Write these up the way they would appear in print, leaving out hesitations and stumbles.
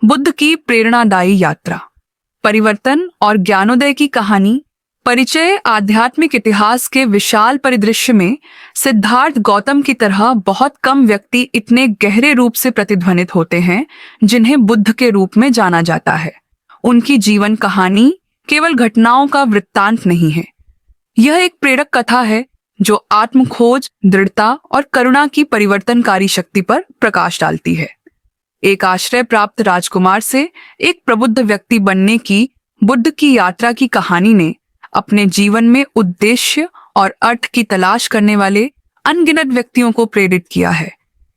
बुद्ध की प्रेरणादायी यात्रा, परिवर्तन और ज्ञानोदय की कहानी। परिचय। आध्यात्मिक इतिहास के विशाल परिदृश्य में सिद्धार्थ गौतम की तरह बहुत कम व्यक्ति इतने गहरे रूप से प्रतिध्वनित होते हैं जिन्हें बुद्ध के रूप में जाना जाता है। उनकी जीवन कहानी केवल घटनाओं का वृत्तांत नहीं है, यह एक प्रेरक कथा है जो आत्मखोज, दृढ़ता और करुणा की परिवर्तनकारी शक्ति पर प्रकाश डालती है। एक आश्रय प्राप्त राजकुमार से एक प्रबुद्ध व्यक्ति बनने की बुद्ध की यात्रा की कहानी ने अपने जीवन में उद्देश्य और अर्थ की तलाश करने वाले अनगिनत व्यक्तियों को प्रेरित किया है।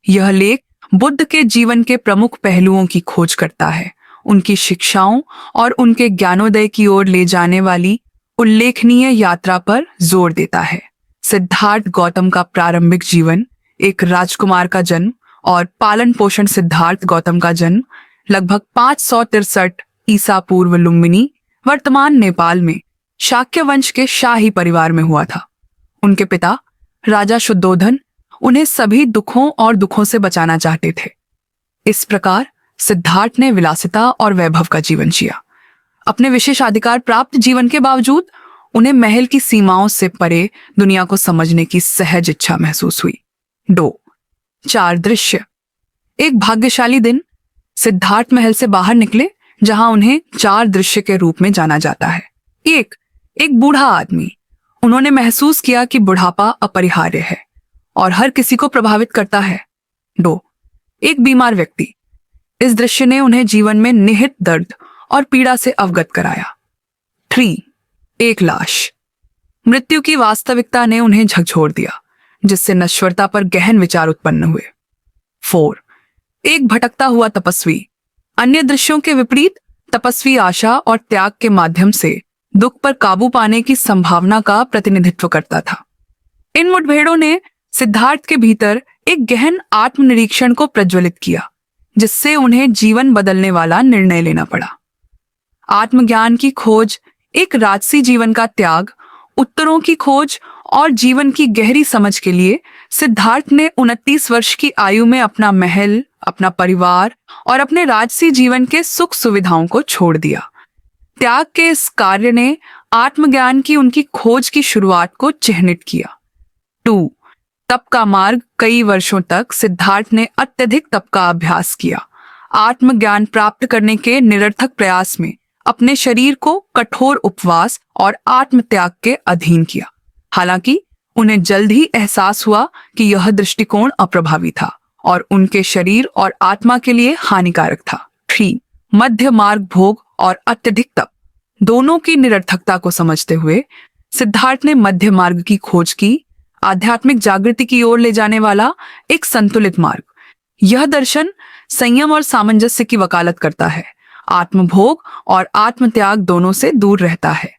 यह लेख बुद्ध के जीवन के प्रमुख पहलुओं की खोज करता है, उनकी शिक्षाओं और उनके ज्ञानोदय की ओर ले जाने वाली उल्लेखनीय यात्रा पर जोर देता है। सिद्धार्थ गौतम का प्रारंभिक जीवन, एक राजकुमार का जन्म और पालन पोषण। सिद्धार्थ गौतम का जन्म लगभग 563 ईसा पूर्व लुम्बिनी, वर्तमान नेपाल में शाक्य वंश के शाही परिवार में हुआ था। उनके पिता राजा शुद्धोधन उन्हें सभी दुखों से बचाना चाहते थे। इस प्रकार सिद्धार्थ ने विलासिता और वैभव का जीवन जिया। अपने विशेषाधिकार प्राप्त जीवन के बावजूद उन्हें महल की सीमाओं से परे दुनिया को समझने की सहज इच्छा महसूस हुई। 4 दृश्य। एक भाग्यशाली दिन सिद्धार्थ महल से बाहर निकले, जहां उन्हें 4 दृश्य के रूप में जाना जाता है। एक बूढ़ा आदमी। उन्होंने महसूस किया कि बुढ़ापा अपरिहार्य है और हर किसी को प्रभावित करता है। 2 एक बीमार व्यक्ति। इस दृश्य ने उन्हें जीवन में निहित दर्द और पीड़ा से अवगत कराया। 3 एक लाश। मृत्यु की वास्तविकता ने उन्हें झकझोर दिया, जिससे नश्वरता पर गहन विचार उत्पन्न हुए। 4 एक भटकता हुआ तपस्वी। अन्य दृश्यों के विपरीत तपस्वी आशा और त्याग के माध्यम से दुख पर काबू पाने की संभावना का प्रतिनिधित्व करता था। इन मुठभेड़ों ने सिद्धार्थ के भीतर एक गहन आत्मनिरीक्षण को प्रज्वलित किया, जिससे उन्हें जीवन बदलने वाला निर्णय लेना पड़ा। आत्मज्ञान की खोज, एक राजसी जीवन का त्याग, उत्तरों की खोज और जीवन की गहरी समझ के लिए सिद्धार्थ ने 29 वर्ष की आयु में अपना महल, अपना परिवार और अपने राजसी जीवन के सुख सुविधाओं को छोड़ दिया। त्याग के इस कार्य ने आत्मज्ञान की उनकी खोज की शुरुआत को चिह्नित किया। 2 तप का मार्ग। कई वर्षों तक सिद्धार्थ ने अत्यधिक तप का अभ्यास किया, आत्मज्ञान प्राप्त करने के निरर्थक प्रयास में अपने शरीर को कठोर उपवास और आत्मत्याग के अधीन किया। हालांकि उन्हें जल्द ही एहसास हुआ कि यह दृष्टिकोण अप्रभावी था और उनके शरीर और आत्मा के लिए हानिकारक था। 3 मध्य मार्ग। भोग और अत्यधिक तप दोनों की निरर्थकता को समझते हुए सिद्धार्थ ने मध्य मार्ग की खोज की, आध्यात्मिक जागृति की ओर ले जाने वाला एक संतुलित मार्ग। यह दर्शन संयम और सामंजस्य की वकालत करता है, आत्मभोग और आत्मत्याग दोनों से दूर रहता है।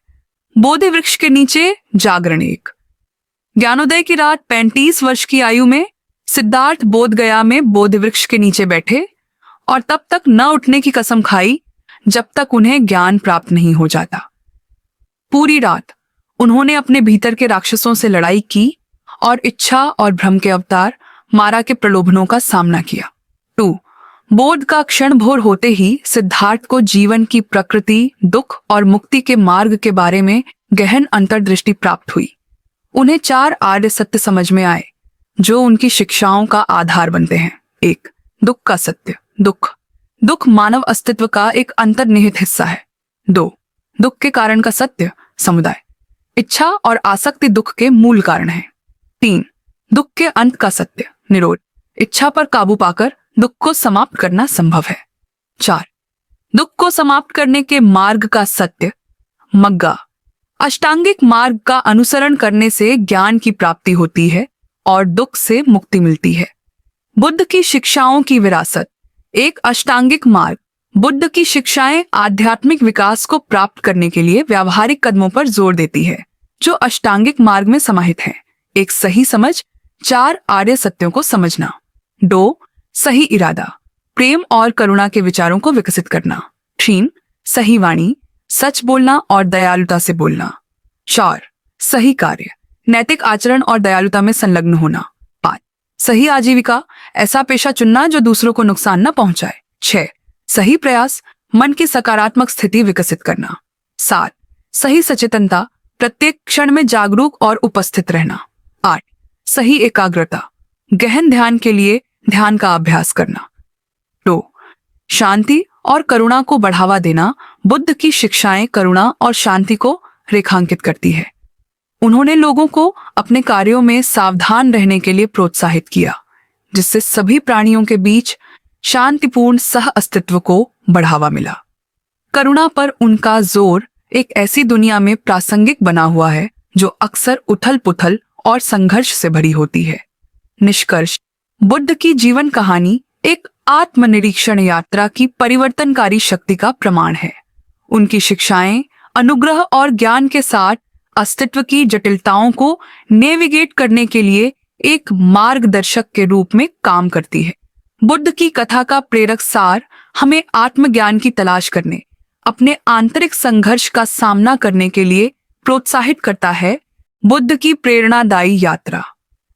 बोधि वृक्ष के नीचे जागरण। 1 ज्ञानोदय की रात। 35 वर्ष की आयु में सिद्धार्थ बोध गया में बोधि वृक्ष के नीचे बैठे और तब तक न उठने की कसम खाई जब तक उन्हें ज्ञान प्राप्त नहीं हो जाता। पूरी रात उन्होंने अपने भीतर के राक्षसों से लड़ाई की और इच्छा और भ्रम के अवतार मारा के प्रलोभनों का सामना किया। 2 बोध का क्षण भोर होते ही सिद्धार्थ को जीवन की प्रकृति, दुख और मुक्ति के मार्ग के बारे में गहन अंतर्दृष्टि प्राप्त हुई। उन्हें 4 आर्य सत्य समझ में आए जो उनकी शिक्षाओं का आधार बनते हैं। 1 दुख का सत्य। दुख मानव अस्तित्व का एक अंतर्निहित हिस्सा है। 2 दुख के कारण का सत्य। समुदाय, इच्छा और आसक्ति दुख के मूल कारण है। 3 दुख के अंत का सत्य। निरोध, इच्छा पर काबू पाकर दुख को समाप्त करना संभव है। 4 दुख को समाप्त करने के मार्ग का सत्य। मग्गा, अष्टांगिक मार्ग का अनुसरण करने से ज्ञान की प्राप्ति होती है और दुख से मुक्ति मिलती है। बुद्ध की शिक्षाओं की विरासत। एक अष्टांगिक मार्ग। बुद्ध की शिक्षाएं आध्यात्मिक विकास को प्राप्त करने के लिए व्यावहारिक कदमों पर जोर देती है जो अष्टांगिक मार्ग में समाहित है। एक सही समझ, 4 आर्य सत्यों को समझना। 2 सही इरादा, प्रेम और करुणा के विचारों को विकसित करना। 3 सही वाणी, सच बोलना और दयालुता से बोलना। 4 सही कार्य, नैतिक आचरण और दयालुता में संलग्न होना। 5 सही आजीविका, ऐसा पेशा चुनना जो दूसरों को नुकसान न पहुंचाए। 6 सही प्रयास, मन की सकारात्मक स्थिति विकसित करना। 7. सही सचेतनता, प्रत्येक क्षण में जागरूक और उपस्थित रहना। 8. सही एकाग्रता, गहन ध्यान के लिए ध्यान का अभ्यास करना। 2. शांति और करुणा को बढ़ावा देना, बुद्ध की शिक्षाएं करुणा और शांति को रेखांकित करती है। उन्होंने लोगों को अपने कार्यों में सावधान रहने के लिए प्रोत्साहित किया, जिससे सभी प्राणियों के बीच शांतिपूर्ण सह अस्तित्व को बढ़ावा मिला। करुणा पर उनका जोर एक ऐसी दुनिया में प्रासंगिक बना हुआ है जो अक्सर उथल-पुथल और संघर्ष से भरी होती है। निष्कर्ष, बुद्ध की जीवन कहानी एक आत्मनिरीक्षण यात्रा की परिवर्तनकारी शक्ति का प्रमाण है। उनकी शिक्षाएं अनुग्रह और ज्ञान के साथ अस्तित्व की जटिलताओं को नेविगेट करने के लिए एक मार्गदर्शक के रूप में काम करती है। बुद्ध की कथा का प्रेरक सार हमें आत्मज्ञान की तलाश करने, अपने आंतरिक संघर्ष का सामना करने के लिए प्रोत्साहित करता है। बुद्ध की प्रेरणादायी यात्रा,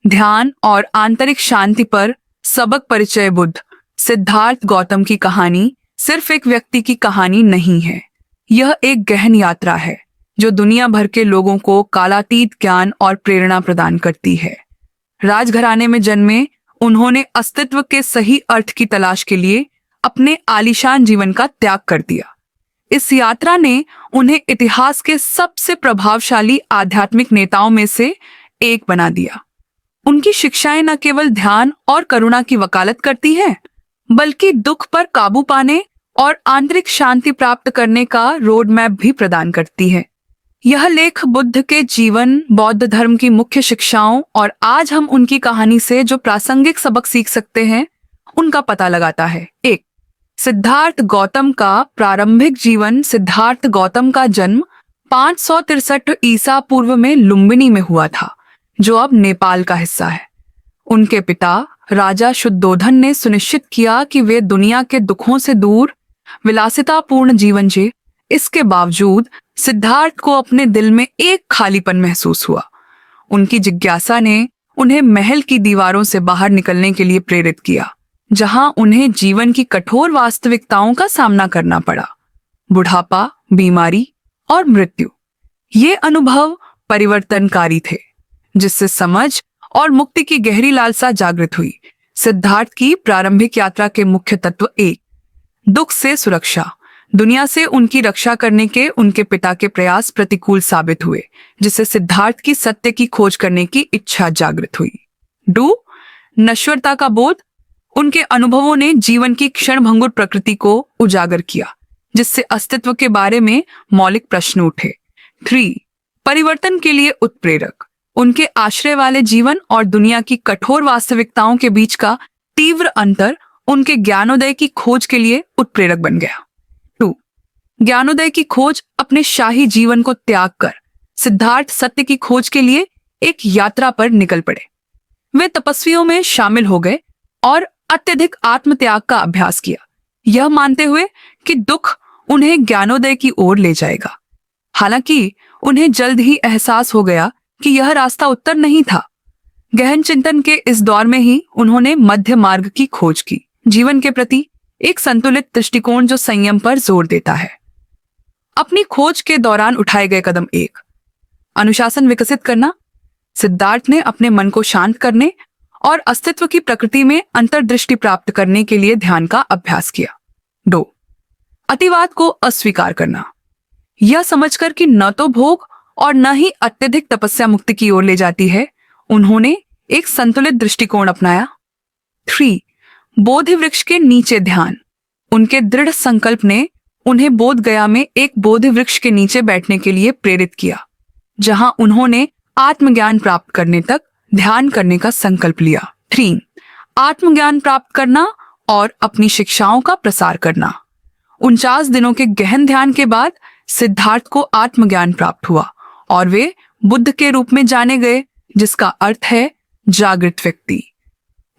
ध्यान और आंतरिक शांति पर सबक। परिचय। बुद्ध सिद्धार्थ गौतम की कहानी सिर्फ एक व्यक्ति की कहानी नहीं है, यह एक गहन यात्रा है जो दुनिया भर के लोगों को कालातीत ज्ञान और प्रेरणा प्रदान करती है। राजघराने में जन्मे उन्होंने अस्तित्व के सही अर्थ की तलाश के लिए अपने आलीशान जीवन का त्याग कर दिया। इस यात्रा ने उन्हें इतिहास के सबसे प्रभावशाली आध्यात्मिक नेताओं में से एक बना दिया। उनकी शिक्षाएं न केवल ध्यान और करुणा की वकालत करती हैं, बल्कि दुख पर काबू पाने और आंतरिक शांति प्राप्त करने का रोड मैप भी प्रदान करती है। यह लेख बुद्ध के जीवन, बौद्ध धर्म की मुख्य शिक्षाओं और आज हम उनकी कहानी से जो प्रासंगिक सबक सीख सकते हैं, उनका पता लगाता है। 1. सिद्धार्थ गौतम का प्रारंभिक जीवन। सिद्धार्थ गौतम का जन्म 563 ईसा पूर्व में लुम्बिनी में हुआ था, जो अब नेपाल का हिस्सा है। उनके पिता राजा शुद्धोधन ने सुनिश्चित किया कि वे दुनिया के दुखों से दूर विलासितापूर्ण जीवन जिए। इसके बावजूद सिद्धार्थ को अपने दिल में एक खालीपन महसूस हुआ। उनकी जिज्ञासा ने उन्हें महल की दीवारों से बाहर निकलने के लिए प्रेरित किया, जहां उन्हें जीवन की कठोर वास्तविकताओं का सामना करना पड़ा। बुढ़ापा, बीमारी और मृत्यु। ये अनुभव परिवर्तनकारी थे, जिससे समझ और मुक्ति की गहरी लालसा जागृत हुई। सिद्धार्थ की प्रारंभिक यात्रा के मुख्य तत्व। 1. दुख से सुरक्षा। दुनिया से उनकी रक्षा करने के उनके पिता के प्रयास प्रतिकूल साबित हुए, जिससे सिद्धार्थ की सत्य की खोज करने की इच्छा जागृत हुई। 2. नश्वरता का बोध। उनके अनुभवों ने जीवन की क्षणभंगुर प्रकृति को उजागर किया, जिससे अस्तित्व के बारे में मौलिक प्रश्न उठे। 3. परिवर्तन के लिए उत्प्रेरक। उनके आश्रय वाले जीवन और दुनिया की कठोर वास्तविकताओं के बीच का तीव्र अंतर उनके ज्ञानोदय की खोज के लिए उत्प्रेरक बन गया। 2. ज्ञानोदय की खोज। अपने शाही जीवन को त्याग कर सिद्धार्थ सत्य की खोज के लिए एक यात्रा पर निकल पड़े। वे तपस्वियों में शामिल हो गए और अत्यधिक आत्मत्याग का अभ्यास किया, यह मानते हुए कि दुख उन्हें ज्ञानोदय की ओर ले जाएगा। हालांकि उन्हें जल्द ही एहसास हो गया कि यह रास्ता उत्तर नहीं था। गहन चिंतन के इस दौर में ही उन्होंने मध्य मार्ग की खोज की, जीवन के प्रति एक संतुलित दृष्टिकोण जो संयम पर जोर देता है। अपनी खोज के दौरान उठाए गए कदम। 1. अनुशासन विकसित करना। सिद्धार्थ ने अपने मन को शांत करने और अस्तित्व की प्रकृति में अंतर्दृष्टि प्राप्त करने के लिए ध्यान का अभ्यास किया। 2. अतिवाद को अस्वीकार करना। यह समझकर कि न तो भोग और न ही अत्यधिक तपस्या मुक्ति की ओर ले जाती है, उन्होंने एक संतुलित दृष्टिकोण अपनाया। 3. बोधि वृक्ष के नीचे ध्यान। उनके दृढ़ संकल्प ने उन्हें बोध गया में एक बोधि वृक्ष के नीचे बैठने के लिए प्रेरित किया, जहां उन्होंने आत्मज्ञान प्राप्त करने तक ध्यान करने का संकल्प लिया। 3. आत्मज्ञान प्राप्त करना और अपनी शिक्षाओं का प्रसार करना। 49 दिनों के गहन ध्यान के बाद सिद्धार्थ को आत्मज्ञान प्राप्त हुआ और वे बुद्ध के रूप में जाने गए, जिसका अर्थ है जागृत व्यक्ति।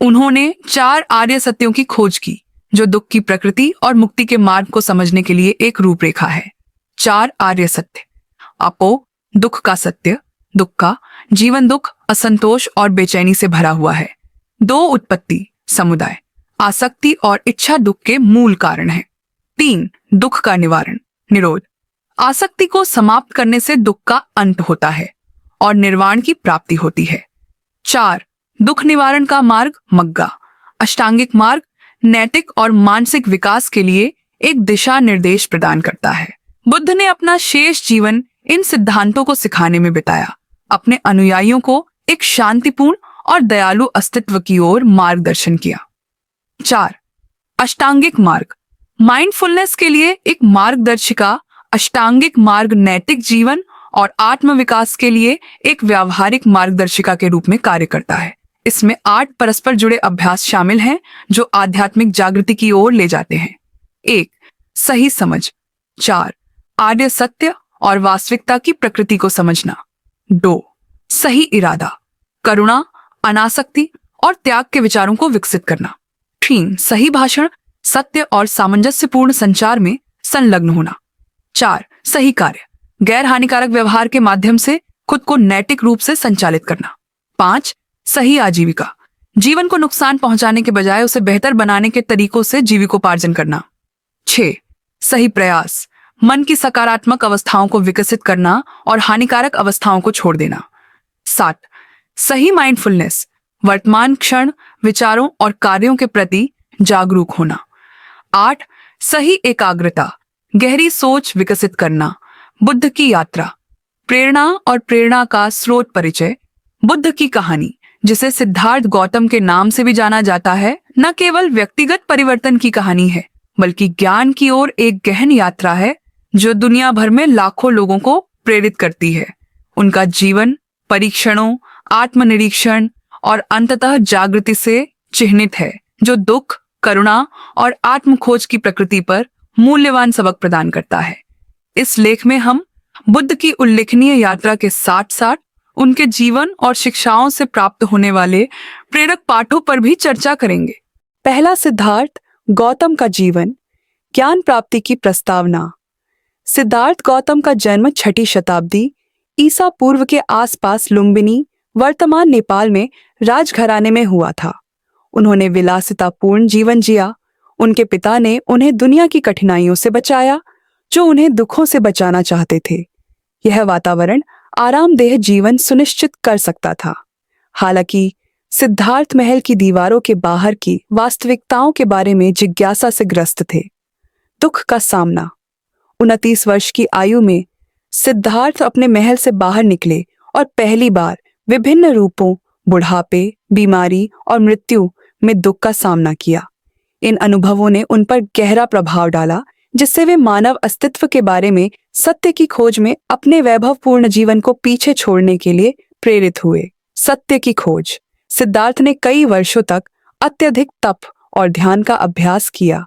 उन्होंने 4 आर्य सत्यों की खोज की, जो दुख की प्रकृति और मुक्ति के मार्ग को समझने के लिए एक रूपरेखा है। 4 आर्य सत्य। अपो, दुख का सत्य। दुख का जीवन दुख, असंतोष और बेचैनी से भरा हुआ है। 2 उत्पत्ति, समुदाय। आसक्ति और इच्छा दुख के मूल कारण है। 3. दुख का निवारण निरोध। आसक्ति को समाप्त करने से दुख का अंत होता है और निर्वाण की प्राप्ति होती है। 4. दुख निवारण का मार्ग मग्गा। अष्टांगिक मार्ग नैतिक और मानसिक विकास के लिए एक दिशा निर्देश प्रदान करता है। बुद्ध ने अपना शेष जीवन इन सिद्धांतों को सिखाने में बिताया, अपने अनुयायियों को एक शांतिपूर्ण और दयालु अस्तित्व की ओर मार्गदर्शन किया। 4. अष्टांगिक मार्ग माइंडफुलनेस के लिए एक मार्गदर्शिका। अष्टांगिक मार्ग नैतिक जीवन और आत्मविकास के लिए एक व्यावहारिक मार्गदर्शिका के रूप में कार्य करता है। इसमें 8 परस्पर जुड़े अभ्यास शामिल हैं जो आध्यात्मिक जागृति की ओर ले जाते हैं। 1. सही समझ। 4. आर्य सत्य और वास्तविकता की प्रकृति को समझना। 2. सही इरादा, करुणा, अनासक्ति और त्याग के विचारों को विकसित करना। 3. सही भाषण, सत्य और सामंजस्यपूर्ण संचार में संलग्न होना। 4. सही कार्य, गैर हानिकारक व्यवहार के माध्यम से खुद को नैतिक रूप से संचालित करना। 5. सही आजीविका, जीवन को नुकसान पहुंचाने के बजाय उसे बेहतर बनाने के तरीकों से जीविकोपार्जन करना। 6. सही प्रयास, मन की सकारात्मक अवस्थाओं को विकसित करना और हानिकारक अवस्थाओं को छोड़ देना। 7. सही माइंडफुलनेस, वर्तमान क्षण विचारों और कार्यों के प्रति जागरूक होना। 8. सही एकाग्रता, गहरी सोच विकसित करना। बुद्ध की यात्रा, प्रेरणा और प्रेरणा का स्रोत परिचय। बुद्ध की कहानी, जिसे सिद्धार्थ गौतम के नाम से भी जाना जाता है, न केवल व्यक्तिगत परिवर्तन की कहानी है बल्कि ज्ञान की ओर एक गहन यात्रा है जो दुनिया भर में लाखों लोगों को प्रेरित करती है। उनका जीवन परीक्षणों, आत्मनिरीक्षण और अंततः जागृति से चिह्नित है, जो दुख, करुणा और आत्मखोज की प्रकृति पर मूल्यवान सबक प्रदान करता है। इस लेख में हम बुद्ध की उल्लेखनीय यात्रा के साथ साथ उनके जीवन और शिक्षाओं से प्राप्त होने वाले प्रेरक पाठों पर भी चर्चा करेंगे। पहला सिद्धार्थ गौतम का जीवन, ज्ञान प्राप्ति की प्रस्तावना। सिद्धार्थ गौतम का जन्म 6ठी शताब्दी ईसा पूर्व के आसपास लुम्बिनी, वर्तमान नेपाल में राजघराने में हुआ था। उन्होंने विलासितापूर्ण जीवन जिया। उनके पिता ने उन्हें दुनिया की कठिनाइयों से बचाया जो उन्हें दुखों से बचाना चाहते थे। यह वातावरण आरामदेह जीवन सुनिश्चित कर सकता था। हालांकि सिद्धार्थ महल की दीवारों के बाहर की वास्तविकताओं के बारे में जिज्ञासा से ग्रस्त थे। दुख का सामना। 29 वर्ष की आयु में सिद्धार्थ अपने महल से बाहर निकले और पहली बार विभिन्न रूपों, बुढ़ापे, बीमारी और मृत्यु में दुख का सामना किया। इन अनुभवों ने उन पर गहरा प्रभाव डाला, जिससे वे मानव अस्तित्व के बारे में सत्य की खोज में अपने वैभवपूर्ण जीवन को पीछे छोड़ने के लिए प्रेरित हुए। सत्य की खोज। सिद्धार्थ ने कई वर्षों तक अत्यधिक तप और ध्यान का अभ्यास किया,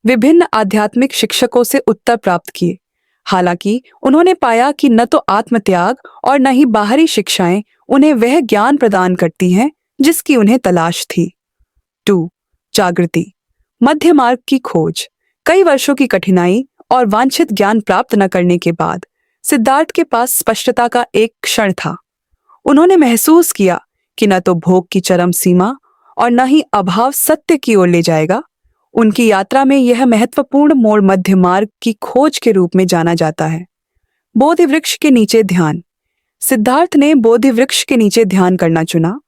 विभिन्न आध्यात्मिक शिक्षकों से उत्तर प्राप्त किए। हालांकि उन्होंने पाया कि न तो आत्मत्याग और न ही बाहरी शिक्षाएं उन्हें वह ज्ञान प्रदान करती हैं जिसकी उन्हें तलाश थी। 2. जागृति, मध्य मार्ग की खोज। कई वर्षों की कठिनाई और वांछित ज्ञान प्राप्त न करने के बाद सिद्धार्थ के पास स्पष्टता का एक क्षण था। उन्होंने महसूस किया कि न तो भोग की चरम सीमा और न ही अभाव सत्य की ओर ले जाएगा। उनकी यात्रा में यह महत्वपूर्ण मोड़ मध्य मार्ग की खोज के रूप में जाना जाता है। बोधि वृक्ष के नीचे ध्यान। सिद्धार्थ ने बोधि वृक्ष के नीचे ध्यान करना चुना।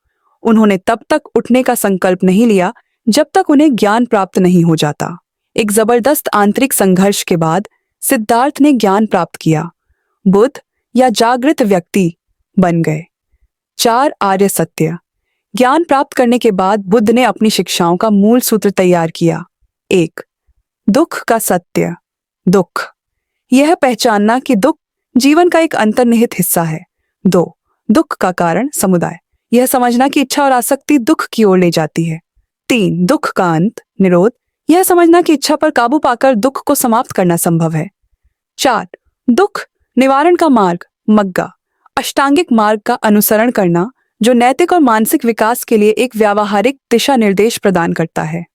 उन्होंने तब तक उठने का संकल्प नहीं लिया जब तक उन्हें ज्ञान प्राप्त नहीं हो जाता। एक जबरदस्त आंतरिक संघर्ष के बाद सिद्धार्थ ने ज्ञान प्राप्त किया, बुद्ध या जागृत व्यक्ति बन गए। 4. आर्य सत्य। ज्ञान प्राप्त करने के बाद बुद्ध ने अपनी शिक्षाओं का मूल सूत्र तैयार किया। 1. दुख का सत्य। दुख, यह पहचानना कि दुख जीवन का एक अंतर्निहित हिस्सा है। 2. दुख का कारण समुदाय, यह समझना कि इच्छा और आसक्ति दुख की ओर ले जाती है। 3. दुख का अंत निरोध, यह समझना कि इच्छा पर काबू पाकर दुख को समाप्त करना संभव है। 4. दुख निवारण का मार्ग मग्गा, अष्टांगिक मार्ग का अनुसरण करना जो नैतिक और मानसिक विकास के लिए एक व्यावहारिक दिशा निर्देश प्रदान करता है।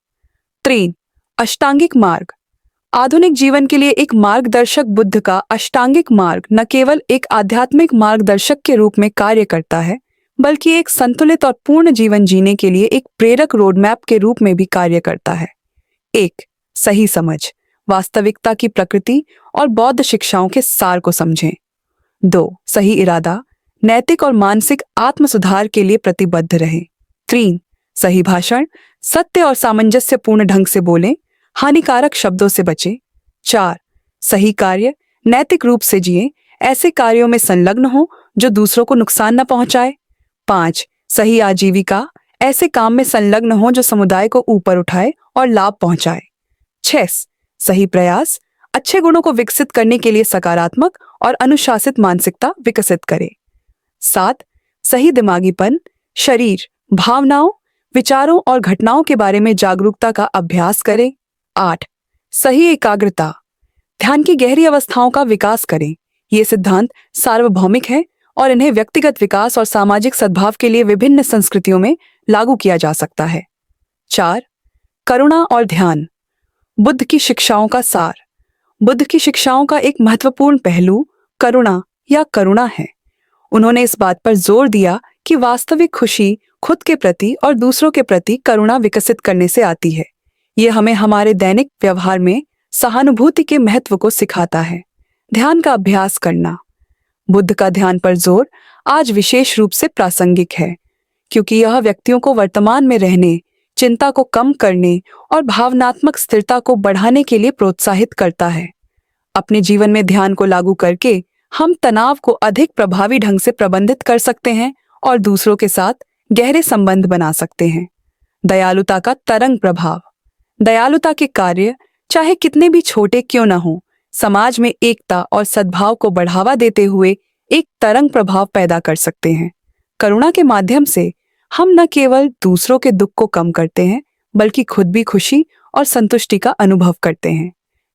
3. अष्टांगिक मार्ग, आधुनिक जीवन के लिए एक मार्गदर्शक। बुद्ध का अष्टांगिक मार्ग न केवल एक आध्यात्मिक मार्गदर्शक के रूप में कार्य करता है बल्कि एक संतुलित और पूर्ण जीवन जीने के लिए एक प्रेरक रोडमैप के रूप में भी कार्य करता है। 1. सही समझ, वास्तविकता की प्रकृति और बौद्ध शिक्षाओं के सार को समझें। 2. सही इरादा, नैतिक और मानसिक आत्म सुधार के लिए प्रतिबद्ध रहें। 3. सही भाषण, सत्य और सामंजस्यपूर्ण ढंग से बोलें, हानिकारक शब्दों से बचें। 4. सही कार्य, नैतिक रूप से जिएं, ऐसे कार्यों में संलग्न हो जो दूसरों को नुकसान न पहुंचाए। 5. सही आजीविका, ऐसे काम में संलग्न हो जो समुदाय को ऊपर उठाए और लाभ पहुंचाए। 6. सही प्रयास, अच्छे गुणों को विकसित करने के लिए सकारात्मक और अनुशासित मानसिकता विकसित करे। 7. सही दिमागीपन, शरीर, भावनाओं, विचारों और घटनाओं के बारे में जागरूकता का अभ्यास करें। 8. सही एकाग्रता, ध्यान की गहरी अवस्थाओं का विकास करें। ये सिद्धांत सार्वभौमिक है और इन्हें व्यक्तिगत विकास और सामाजिक सद्भाव के लिए विभिन्न संस्कृतियों में लागू किया जा सकता है। 4. करुणा और ध्यान, बुद्ध की शिक्षाओं का सार। बुद्ध की शिक्षाओं का एक महत्वपूर्ण पहलू करुणा या करुणा है। उन्होंने इस बात पर जोर दिया कि वास्तविक खुशी खुद के प्रति और दूसरों के प्रति करुणा विकसित करने से आती है। यह हमें हमारे दैनिक व्यवहार में सहानुभूति के महत्व को सिखाता है। ध्यान का अभ्यास करना, बुद्ध का ध्यान पर जोर आज विशेष रूप से प्रासंगिक है, क्योंकि यह व्यक्तियों को वर्तमान में रहने, चिंता को कम करने और भावनात्मक स्थिरता को बढ़ाने के लिए प्रोत्साहित करता है। अपने जीवन में ध्यान को लागू करके हम तनाव को अधिक प्रभावी ढंग से प्रबंधित कर सकते हैं और दूसरों के साथ गहरे संबंध बना सकते हैं। दयालुता का तरंग प्रभाव, दयालुता के कार्य चाहे कितने भी छोटे क्यों न हो, समाज में एकता और सद्भाव को बढ़ावा देते हुए एक तरंग प्रभाव पैदा कर सकते हैं। करुणा के माध्यम से हम न केवल दूसरों के दुख को कम करते हैं, बल्कि खुद भी खुशी और संतुष्टि का अनुभव करते हैं।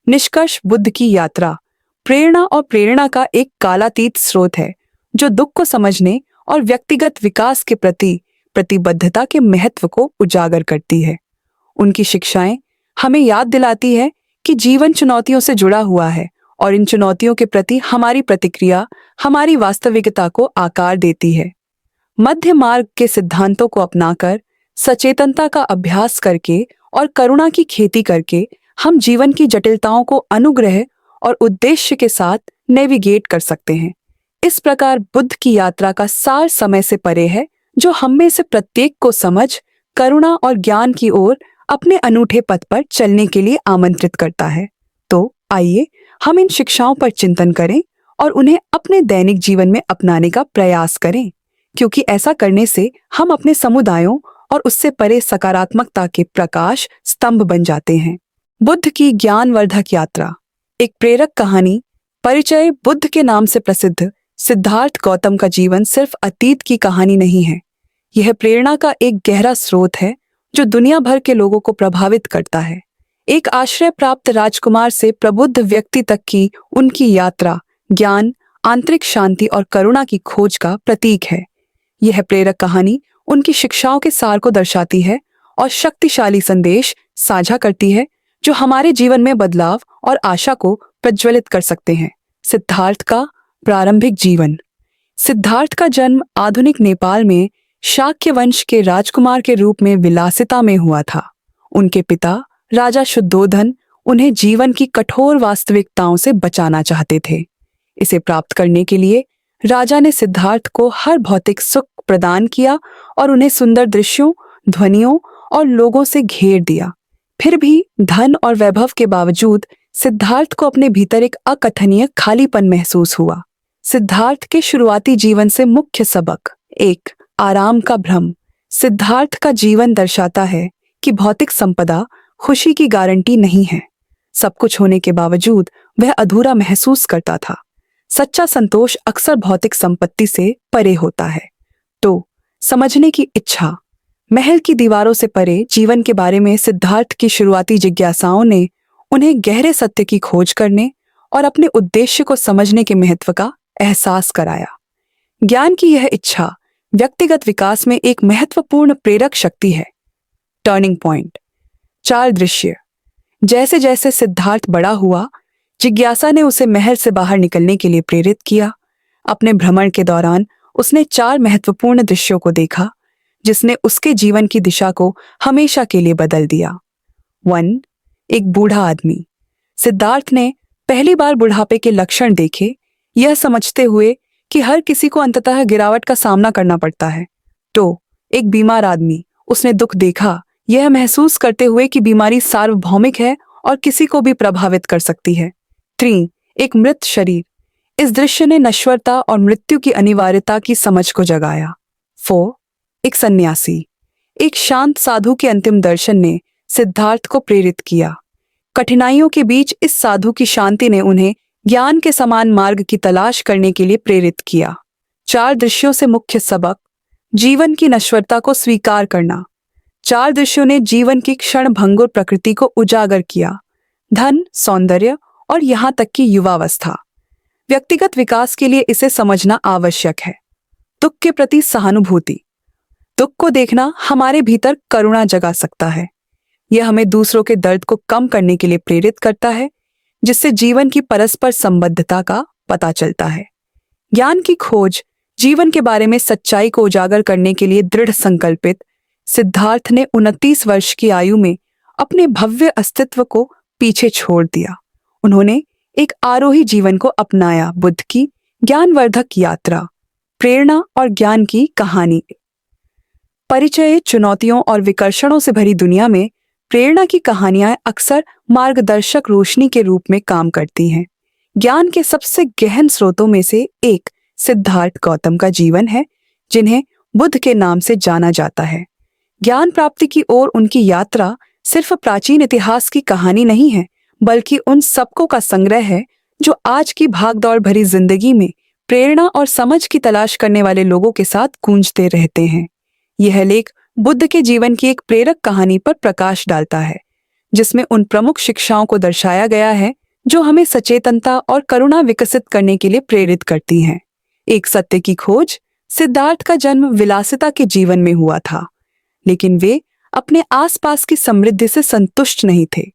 निष्कर्ष, बुद्ध की यात्रा प्रेरणा और प्रेरणा का एक कालातीत स्रोत है, जो दुख को समझने और व्यक्तिगत विकास के प्रति प्रतिबद्धता के महत्व को उजागर करती है। उनकी शिक्षाएं हमें याद दिलाती है कि जीवन चुनौतियों से जुड़ा हुआ है और इन चुनौतियों के प्रति हमारी प्रतिक्रिया हमारी वास्तविकता को आकार देती है। मध्य मार्ग के सिद्धांतों को अपनाकर, सचेतनता का अभ्यास करके और करुणा की खेती करके हम जीवन की जटिलताओं को अनुग्रह और उद्देश्य के साथ नेविगेट कर सकते हैं। इस प्रकार बुद्ध की यात्रा का सार समय से परे है, जो हम में से प्रत्येक को समझ, करुणा और ज्ञान की ओर अपने अनूठे पथ पर चलने के लिए आमंत्रित करता है। तो आइए हम इन शिक्षाओं पर चिंतन करें और उन्हें अपने दैनिक जीवन में अपनाने का प्रयास करें, क्योंकि ऐसा करने से हम अपने समुदायों और उससे परे सकारात्मकता के प्रकाश स्तंभ बन जाते हैं। बुद्ध की ज्ञानवर्धक यात्रा, एक प्रेरक कहानी। परिचय, बुद्ध के नाम से प्रसिद्ध सिद्धार्थ गौतम का जीवन सिर्फ अतीत की कहानी नहीं है। यह प्रेरणा का एक गहरा स्रोत है जो दुनिया भर के लोगों को प्रभावित करता है। एक आश्रय प्राप्त राजकुमार से प्रबुद्ध व्यक्ति तक की उनकी यात्रा ज्ञान, आंतरिक शांति और करुणा की खोज का प्रतीक है। यह प्रेरक कहानी उनकी शिक्षाओं के सार को दर्शाती है और शक्तिशाली संदेश साझा करती है जो हमारे जीवन में बदलाव और आशा को प्रज्वलित कर सकते हैं। सिद्धार्थ का प्रारंभिक जीवन। सिद्धार्थ का जन्म आधुनिक नेपाल में शाक्य वंश के राजकुमार के रूप में विलासिता में हुआ था। उनके पिता राजा शुद्धोधन उन्हें जीवन की कठोर वास्तविकताओं से बचाना चाहते थे। इसे प्राप्त करने के लिए राजा ने सिद्धार्थ को हर भौतिक सुख प्रदान किया और उन्हें सुंदर दृश्यों, ध्वनियों और लोगों से घेर दिया। फिर भी धन और वैभव के बावजूद सिद्धार्थ को अपने भीतर एक अकथनीय खालीपन महसूस हुआ। सिद्धार्थ के शुरुआती जीवन से मुख्य सबक। 1. आराम का भ्रम। सिद्धार्थ का जीवन दर्शाता है कि भौतिक संपदा खुशी की गारंटी नहीं है। सब कुछ होने के बावजूद वह अधूरा महसूस करता था। सच्चा संतोष अक्सर भौतिक संपत्ति से परे होता है। तो समझने की इच्छा। महल की दीवारों से परे जीवन के बारे में सिद्धार्थ की शुरुआती जिज्ञासाओं ने उन्हें गहरे सत्य की खोज करने और अपने उद्देश्य को समझने के महत्व का एहसास कराया। ज्ञान की यह इच्छा व्यक्तिगत विकास में एक महत्वपूर्ण प्रेरक शक्ति है। Turning point. 4 दृश्य। जैसे जैसे सिद्धार्थ बड़ा हुआ, जिज्ञासा ने उसे महल से बाहर निकलने के लिए प्रेरित किया। अपने भ्रमण के दौरान उसने 4 महत्वपूर्ण दृश्यों को देखा, जिसने उसके जीवन की दिशा को हमेशा के लिए बदल दिया। 1. एक बूढ़ा आदमी। सिद्धार्थ ने पहली बार बुढ़ापे के लक्षण देखे, यह समझते हुए कि हर किसी को अंततः गिरावट का सामना करना पड़ता है। तो एक बीमार आदमी, उसने दुख देखा, यह महसूस करते हुए कि बीमारी सार्वभौमिक है और किसी को भी प्रभावित कर सकती है। 3. एक मृत शरीर। इस दृश्य ने नश्वरता और मृत्यु की अनिवार्यता की समझ को जगाया। 4. एक सन्यासी। एक शांत साधु के अंतिम दर्शन ने सिद्धार्थ को प्रेरित किया। कठिनाइयों के बीच इस साधु की शांति ने उन्हें ज्ञान के समान मार्ग की तलाश करने के लिए प्रेरित किया। 4 दृश्यों से मुख्य सबक: जीवन की नश्वरता को स्वीकार करना। 4 दृश्यों ने जीवन की क्षणभंगुर प्रकृति को उजागर किया। धन, सौंदर्य और यहाँ तक कि युवावस्था। व्यक्तिगत विकास के लिए इसे समझना आवश्यक है। दुख के प्रति सहानुभूति। दुख को देखना हमारे भीतर करुणा जगा सकता है। यह हमें दूसरों के दर्द को कम करने के लिए प्रेरित करता है, जिससे जीवन की परस्पर संबद्धता का पता चलता है। ज्ञान की खोज। जीवन के बारे में सच्चाई को उजागर करने के लिए दृढ़ संकल्पित सिद्धार्थ ने 29 वर्ष की आयु में अपने भव्य अस्तित्व को पीछे छोड़ दिया। उन्होंने एक आरोही जीवन को अपनाया। बुद्ध की ज्ञानवर्धक यात्रा, प्रेरणा और ज्ञान की कहानी। परिचय। चुनौतियों और विकर्षणों से भरी दुनिया में प्रेरणा की कहानियां अक्सर मार्गदर्शक रोशनी के रूप में काम करती हैं। ज्ञान के सबसे गहन स्रोतों में से एक सिद्धार्थ गौतम का जीवन है, जिन्हें बुद्ध के नाम से जाना जाता है। ज्ञान प्राप्ति की ओर उनकी यात्रा सिर्फ प्राचीन इतिहास की कहानी नहीं है, बल्कि उन सबकों का संग्रह है जो आज की भागदौड़ भरी जिंदगी में प्रेरणा और समझ की तलाश करने वाले लोगों के साथ गूंजते रहते हैं। यह लेख बुद्ध के जीवन की एक प्रेरक कहानी पर प्रकाश डालता है, जिसमें उन प्रमुख शिक्षाओं को दर्शाया गया है जो हमें सचेतनता और करुणा विकसित करने के लिए प्रेरित करती हैं। एक सत्य की खोज। सिद्धार्थ का जन्म विलासिता के जीवन में हुआ था, लेकिन वे अपने आसपास की समृद्धि से संतुष्ट नहीं थे।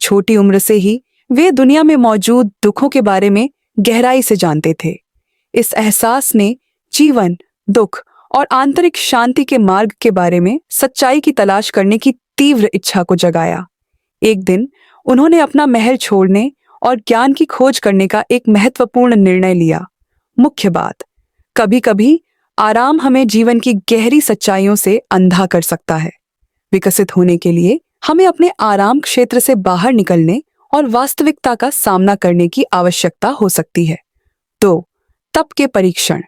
छोटी उम्र से ही वे दुनिया में मौजूद दुखों के बारे में गहराई से जानते थे। इस एहसास ने जीवन, दुख और आंतरिक शांति के मार्ग के बारे में सच्चाई की तलाश करने की तीव्र इच्छा को जगाया। एक दिन उन्होंने अपना महल छोड़ने और ज्ञान की खोज करने का एक महत्वपूर्ण निर्णय लिया। मुख्य बात: कभी कभी आराम हमें जीवन की गहरी सच्चाइयों से अंधा कर सकता है। विकसित होने के लिए हमें अपने आराम क्षेत्र से बाहर निकलने और वास्तविकता का सामना करने की आवश्यकता हो सकती है। तो तप के परीक्षण।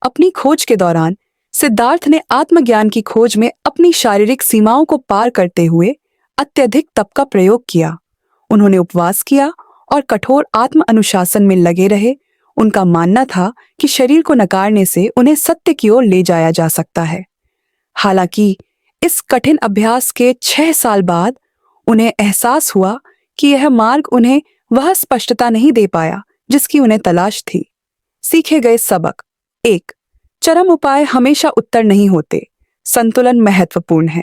अपनी खोज के दौरान सिद्धार्थ ने आत्मज्ञान की खोज में अपनी शारीरिक सीमाओं को पार करते हुए अत्यधिक तप का प्रयोग किया। उन्होंने उपवास किया और कठोर आत्म अनुशासन में लगे रहे। उनका मानना था कि शरीर को नकारने से उन्हें सत्य की ओर ले जाया जा सकता है। हालांकि इस कठिन अभ्यास के 6 साल बाद उन्हें एहसास हुआ कि यह मार्ग उन्हें वह स्पष्टता नहीं दे पाया जिसकी उन्हें तलाश थी। सीखे गए सबक। 1. चरम उपाय हमेशा उत्तर नहीं होते। संतुलन महत्वपूर्ण है।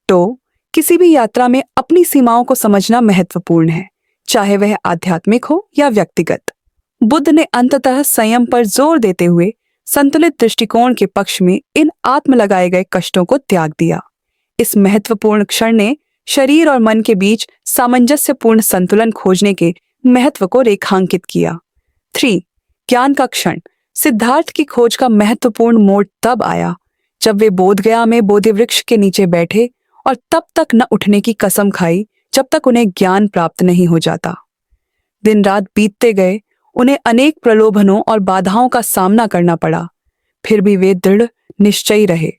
तो किसी भी यात्रा में अपनी सीमाओं को समझना महत्वपूर्ण है, चाहे वह आध्यात्मिक हो या व्यक्तिगत। बुद्ध ने अंततः संयम पर जोर देते हुए संतुलित दृष्टिकोण के पक्ष में इन आत्म लगाए गए कष्टों को त्याग दिया। इस महत्वपूर्ण क्षण ने शरीर और मन के बीच सामंजस्यपूर्ण संतुलन खोजने के महत्व को रेखांकित किया। 3. ज्ञान का क्षण। सिद्धार्थ की खोज का महत्वपूर्ण मोड़ तब आया जब वे बोधगया में बोधि वृक्ष के नीचे बैठे और तब तक न उठने की कसम खाई जब तक उन्हें ज्ञान प्राप्त नहीं हो जाता। दिन रात बीतते गए, उन्हें अनेक प्रलोभनों और बाधाओं का सामना करना पड़ा, फिर भी वे दृढ़ निश्चयी रहे।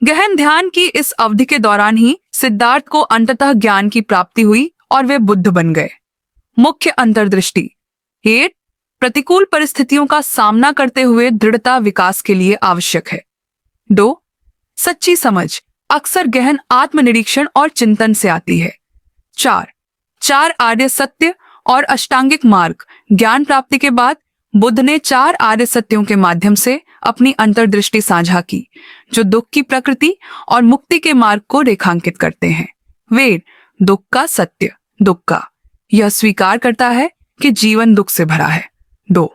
गहन ध्यान की इस अवधि के दौरान ही सिद्धार्थ को अंततः ज्ञान की प्राप्ति हुई और वे बुद्ध बन गए। मुख्य अंतर्दृष्टि। 1. प्रतिकूल परिस्थितियों का सामना करते हुए दृढ़ता विकास के लिए आवश्यक है। 2. सच्ची समझ अक्सर गहन आत्मनिरीक्षण और चिंतन से आती है। 4. आर्य सत्य और अष्टांगिक मार्ग। ज्ञान प्राप्ति के बाद बुद्ध ने 4 आर्य सत्यों के माध्यम से अपनी अंतर्दृष्टि साझा की, जो दुख की प्रकृति और मुक्ति के मार्ग को रेखांकित करते हैं। वेद दुख का सत्य। दुख का यह स्वीकार करता है कि जीवन दुख से भरा है। 2.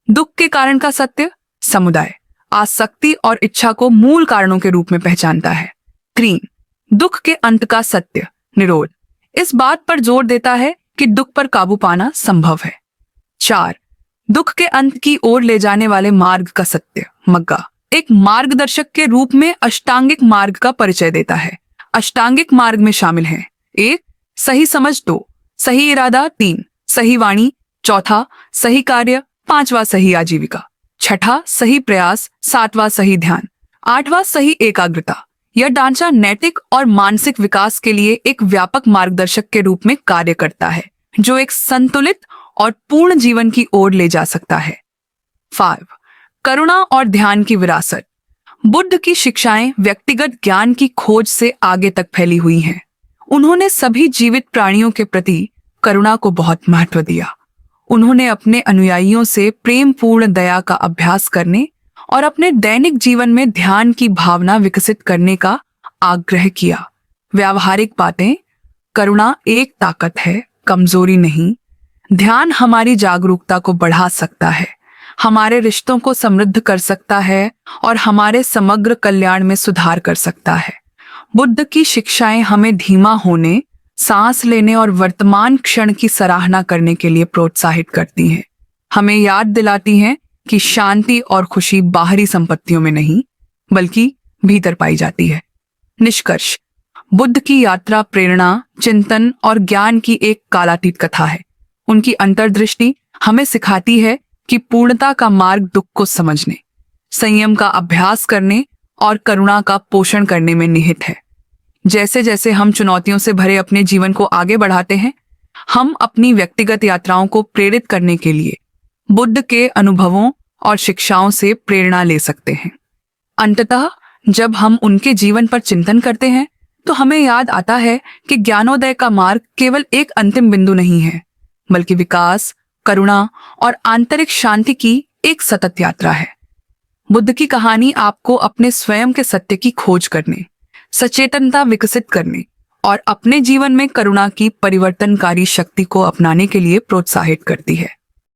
दुख के कारण का सत्य। समुदाय आसक्ति और इच्छा को मूल कारणों के रूप में पहचानता है। 3. दुख के अंत का सत्य। निरोध इस बात पर जोर देता है कि दुख पर काबू पाना संभव है। 4. दुख के अंत की ओर ले जाने वाले मार्ग का सत्य। मग्गा एक मार्गदर्शक के रूप में अष्टांगिक मार्ग का परिचय देता है। अष्टांगिक मार्ग में शामिल हैं: 1. सही समझ, 2. सही इरादा, 3. सही वाणी, 4. सही कार्य, 5वां सही आजीविका, 6. सही प्रयास, 7वां सही ध्यान, 8वां सही एकाग्रता। यह ढांचा नैतिक और मानसिक विकास के लिए एक व्यापक मार्गदर्शक के रूप में कार्य करता है, जो एक संतुलित और पूर्ण जीवन की ओर ले जा सकता है। 5. करुणा और ध्यान की विरासत। बुद्ध की शिक्षाएं व्यक्तिगत ज्ञान की खोज से आगे तक फैली हुई हैं। उन्होंने सभी जीवित प्राणियों के प्रति करुणा को बहुत महत्व दिया। उन्होंने अपने अनुयायियों से प्रेमपूर्ण दया का अभ्यास करने और अपने दैनिक जीवन में ध्यान की भावना विकसित करने का आग्रह किया। व्यावहारिक बातें: करुणा एक ताकत है, कमजोरी नहीं। ध्यान हमारी जागरूकता को बढ़ा सकता है, हमारे रिश्तों को समृद्ध कर सकता है और हमारे समग्र कल्याण में सुधार कर सकता है। बुद्ध की शिक्षाएं हमें धीमा होने, सांस लेने और वर्तमान क्षण की सराहना करने के लिए प्रोत्साहित करती हैं। हमें याद दिलाती हैं कि शांति और खुशी बाहरी संपत्तियों में नहीं, बल्कि भीतर पाई जाती है। निष्कर्ष: बुद्ध की यात्रा प्रेरणा, चिंतन और ज्ञान की एक कालातीत कथा है। उनकी अंतर्दृष्टि हमें सिखाती है कि पूर्णता का मार्ग दुख को समझने, संयम का अभ्यास करने और करुणा का पोषण करने में निहित है। जैसे जैसे हम चुनौतियों से भरे अपने जीवन को आगे बढ़ाते हैं, हम अपनी व्यक्तिगत यात्राओं को प्रेरित करने के लिए बुद्ध के अनुभवों और शिक्षाओं से प्रेरणा ले सकते हैं। अंततः जब हम उनके जीवन पर चिंतन करते हैं, तो हमें याद आता है कि ज्ञानोदय का मार्ग केवल एक अंतिम बिंदु नहीं है, बल्कि विकास, करुणा और आंतरिक शांति की एक सतत यात्रा है। बुद्ध की कहानी आपको अपने स्वयं के सत्य की खोज करने, सचेतनता विकसित करने और अपने जीवन में करुणा की परिवर्तनकारी शक्ति को अपनाने के लिए प्रोत्साहित करती है।